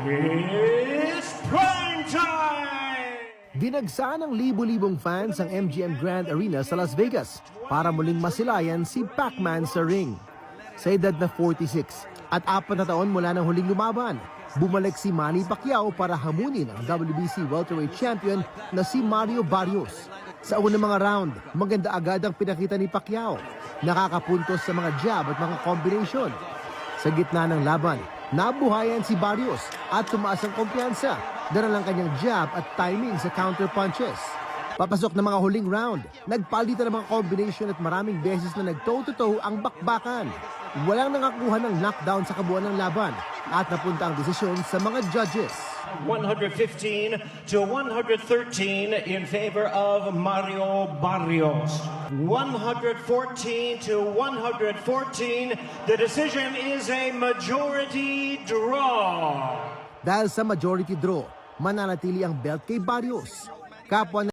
It's prime time! Dinagsa ng libo-libong fans ang MGM Grand Arena sa Las Vegas para muling masilayan si Pac-Man sa ring. Sa edad na 46 at 4 na taon mula ng huling lumaban, bumalik si Manny Pacquiao para hamunin ang WBC welterweight champion na si Mario Barrios. Sa unang mga round, maganda agad ang pinakita ni Pacquiao. Nakakapuntos sa mga jab at mga combination. Sa gitna ng laban, nabuhayan si Barrios at tumaas ang kumpiyansa dahil ang kanyang jab at timing sa counter punches. Papasok ng mga huling round, nagpalitan ng mga combination at maraming beses na nag-toe-to-toe ang bakbakan. Walang nakakuha ng knockdown sa kabuuan ng laban at napunta ang desisyon sa mga judges. 115 to 113 in favor of Mario Barrios. 114 to 114. The decision is a majority draw. Dahil sa majority draw, mananatili ang belt kay Barrios. Kapwa